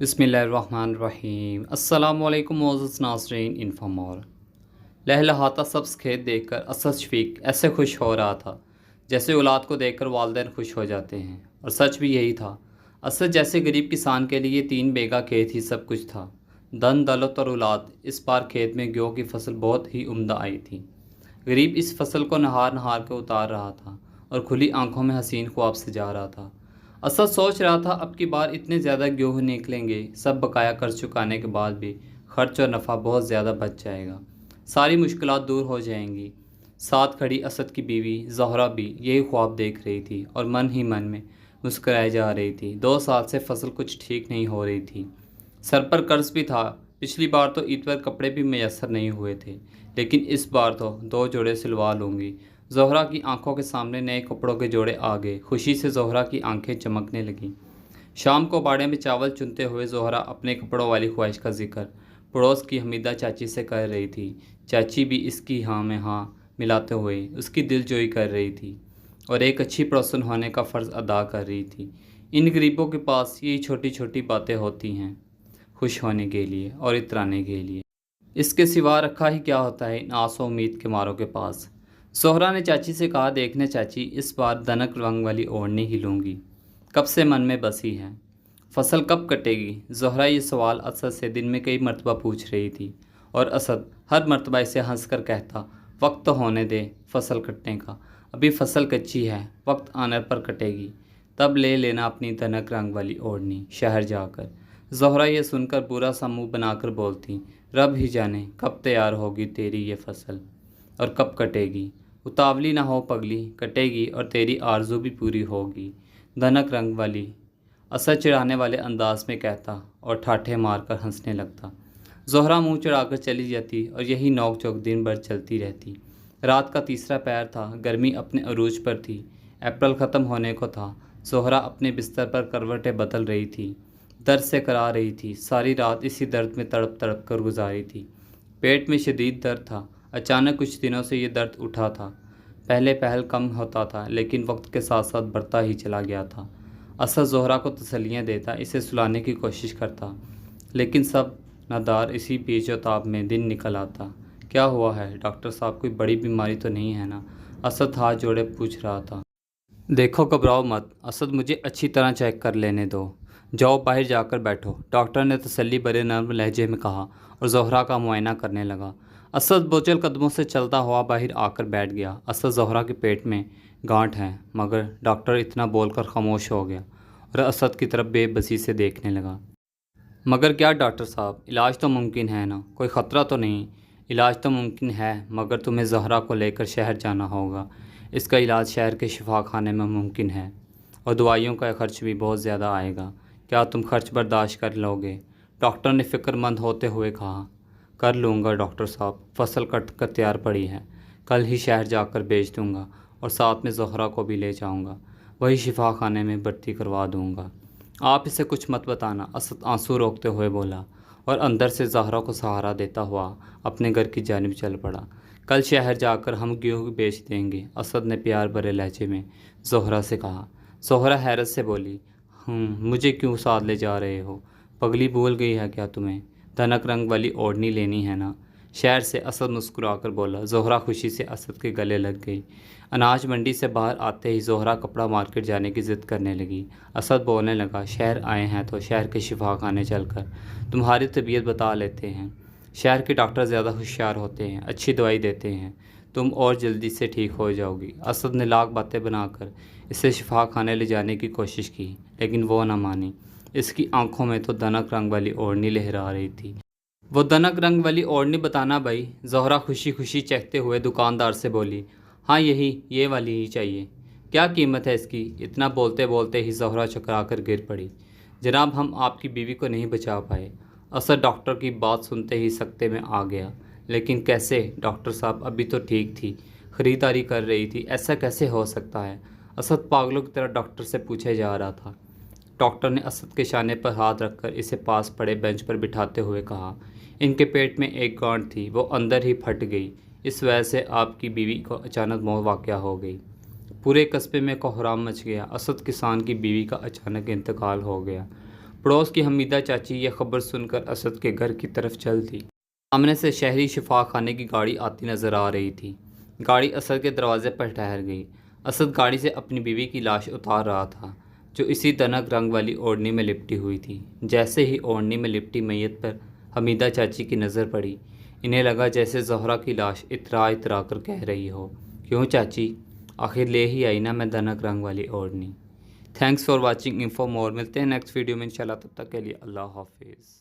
बिस्मिल्लाहिर्रहमानिर्रहीम। अस्सलाम वालेकुम मोअज़्ज़ज़ नाज़रीन। इन्फॉर्मर लहलहाता सब्ज़ खेत देखकर असद शफीक ऐसे खुश हो रहा था जैसे औलाद को देखकर वालिदैन खुश हो जाते हैं, और सच भी यही था। असद जैसे गरीब किसान के लिए 3 बीघा खेत ही सब कुछ था। धन दौलत और औलाद। इस बार खेत में गेहूं की फसल बहुत ही उम्दा आई थी। गरीब इस फसल को नहार नहार के उतार रहा था और खुली आंखों में हसीन ख्वाब सजा रहा था। असद सोच रहा था अब की बार इतने ज़्यादा गेहूँ निकलेंगे, सब बकाया कर्ज चुकाने के बाद भी खर्च और नफ़ा बहुत ज़्यादा बच जाएगा, सारी मुश्किलात दूर हो जाएंगी। साथ खड़ी असद की बीवी ज़ोहरा भी यही ख्वाब देख रही थी और मन ही मन में मुस्कराए जा रही थी। 2 साल से फसल कुछ ठीक नहीं हो रही थी, सर पर कर्ज भी था। पिछली बार तो ईद पर कपड़े भी मैसर नहीं हुए थे, लेकिन इस बार तो 2 जोड़े सिलवा लूँगी। ज़ोहरा की आंखों के सामने नए कपड़ों के जोड़े आ गए। खुशी से ज़ोहरा की आंखें चमकने लगीं। शाम को बाड़े में चावल चुनते हुए ज़ोहरा अपने कपड़ों वाली ख्वाहिश का जिक्र पड़ोस की हमीदा चाची से कर रही थी। चाची भी इसकी हाँ में हाँ मिलाते हुए उसकी दिलजोई कर रही थी और एक अच्छी पड़ोसन होने का फ़र्ज़ अदा कर रही थी। इन गरीबों के पास यही छोटी छोटी बातें होती हैं, खुश होने के लिए और इतराने के लिए। इसके सिवा रखा ही क्या होता है इन आसो उम्मीद के मारों के पास। सोहरा ने चाची से कहा, देखने चाची, इस बार दनक रंग वाली ओढ़नी ही लूँगी, कब से मन में बसी है। फसल कब कटेगी? ज़ोहरा ये सवाल असद से दिन में कई मरतबा पूछ रही थी, और असद हर मरतबा इसे हंस कर कहता, वक्त तो होने दे फसल कटने का, अभी फसल कच्ची है, वक्त आने पर कटेगी, तब ले लेना अपनी दनक रंग वाली ओढ़नी शहर जाकर। ज़ोहरा ये सुनकर बुरा सा मुँह बनाकर बोलती, रब ही जाने कब तैयार होगी तेरी ये फसल और कब कटेगी। उतावली ना हो पगली, कटेगी और तेरी आरज़ू भी पूरी होगी। धनक रंग वाली, असर चिढ़ाने वाले अंदाज में कहता और ठाठे मारकर हंसने लगता। ज़ोहरा मुंह चढ़ाकर चली जाती और यही नोक झोंक दिन भर चलती रहती। रात का तीसरा पहर था, गर्मी अपने अरूज पर थी, अप्रैल ख़त्म होने को था। ज़ोहरा अपने बिस्तर पर करवटें बदल रही थी, दर्द से करा रही थी। सारी रात इसी दर्द में तड़प तड़प कर गुजारी थी। पेट में शदीद दर्द था। अचानक कुछ दिनों से ये दर्द उठा था। पहले पहल कम होता था, लेकिन वक्त के साथ साथ बढ़ता ही चला गया था। असद ज़ोहरा को तसल्लियाँ देता, इसे सुलाने की कोशिश करता, लेकिन सब नादार इसी पेचोताब में दिन निकल आता। क्या हुआ है डॉक्टर साहब, कोई बड़ी बीमारी तो नहीं है ना? असद हाथ जोड़े पूछ रहा था। देखो घबराओ मत असद, मुझे अच्छी तरह चेक कर लेने दो। जाओ बाहर जाकर बैठो, डॉक्टर ने तसल्ली भरे नर्म लहजे में कहा और ज़ोहरा का मुआयना करने लगा। असद बोझल कदमों से चलता हुआ बाहर आकर बैठ गया। असद ज़ोहरा के पेट में गांठ है, मगर डॉक्टर इतना बोलकर खामोश हो गया और असद की तरफ बेबसी से देखने लगा। मगर क्या डॉक्टर साहब, इलाज तो मुमकिन है ना, कोई ख़तरा तो नहीं? इलाज तो मुमकिन है, मगर तुम्हें ज़हरा को लेकर शहर जाना होगा। इसका इलाज शहर के शिफा खाने में मुमकिन है, और दवाइयों का खर्च भी बहुत ज़्यादा आएगा। क्या तुम खर्च बर्दाश्त कर लोगे? डॉक्टर ने फ़िक्रमंद होते हुए कहा। कर लूँगा डॉक्टर साहब, फसल कट कर तैयार पड़ी है, कल ही शहर जाकर बेच दूँगा और साथ में ज़हरा को भी ले जाऊँगा, वही शिफा खाने में भर्ती करवा दूँगा। आप इसे कुछ मत बताना, असद आंसू रोकते हुए बोला और अंदर से ज़हरा को सहारा देता हुआ अपने घर की जानिब चल पड़ा। कल शहर जाकर हम गेहूँ बेच देंगे, असद ने प्यार भरे लहजे में ज़ोहरा से कहा। ज़ोहरा हैरत से बोली, मुझे क्यों साथ ले जा रहे हो? पगली भूल गई है क्या तुम्हें? धनक रंग वाली ओढ़नी लेनी है ना? शहर से, असद मुस्कुराकर बोला। ज़ोहरा खुशी से असद के गले लग गई। अनाज मंडी से बाहर आते ही ज़ोहरा कपड़ा मार्केट जाने की ज़िद करने लगी। असद बोलने लगा, शहर आए हैं तो शहर के शिफा खाने चलकर तुम्हारी तबीयत बता लेते हैं। शहर के डॉक्टर ज़्यादा होशियार होते हैं, अच्छी दवाई देते हैं, तुम और जल्दी से ठीक हो जाओगी। असद ने लाख बातें बनाकर इसे शिफा खाने ले जाने की कोशिश की, लेकिन वो न मानी। इसकी आंखों में तो दनक रंग वाली ओढ़नी लहरा रही थी। वो दनक रंग वाली ओढ़नी बताना भाई, ज़ोहरा खुशी खुशी चखते हुए दुकानदार से बोली। हाँ यही, ये वाली ही चाहिए। क्या कीमत है इसकी? इतना बोलते बोलते ही ज़ोहरा चकरा कर गिर पड़ी। जनाब, हम आपकी बीवी को नहीं बचा पाए। असद डॉक्टर की बात सुनते ही सकते में आ गया। लेकिन कैसे डॉक्टर साहब, अभी तो ठीक थी, ख़रीदारी कर रही थी, ऐसा कैसे हो सकता है? असद पागलों की तरह डॉक्टर से पूछे जा रहा था। डॉक्टर ने असद के शाने पर हाथ रखकर इसे पास पड़े बेंच पर बिठाते हुए कहा, इनके पेट में एक गांठ थी, वो अंदर ही फट गई, इस वजह से आपकी बीवी को अचानक मौत वाक़या हो गई। पूरे कस्बे में कोहराम मच गया। असद किसान की बीवी का अचानक इंतकाल हो गया। پڑوس کی حمیدہ چاچی یہ خبر سن کر اسد کے گھر کی طرف چل دی۔ سامنے سے شہری شفا خانے کی گاڑی آتی نظر آ رہی تھی۔ گاڑی اسد کے دروازے پر ٹھہر گئی۔ اسد گاڑی سے اپنی بیوی کی لاش اتار رہا تھا جو اسی تنگ رنگ والی اوڑھنی میں لپٹی ہوئی تھی۔ جیسے ہی اوڑھنی میں لپٹی میت پر حمیدہ چاچی کی نظر پڑی، انہیں لگا جیسے زہرا کی لاش اترا اترا کر کہہ رہی ہو، کیوں چاچی، آخر لے ہی آئی نا میں دنک رنگ والی اوڑھنی۔ تھینکس فار واچنگ انفو مور، ملتے ہیں نیکسٹ ویڈیو میں انشاءاللہ، تب تک کے لیے اللہ حافظ۔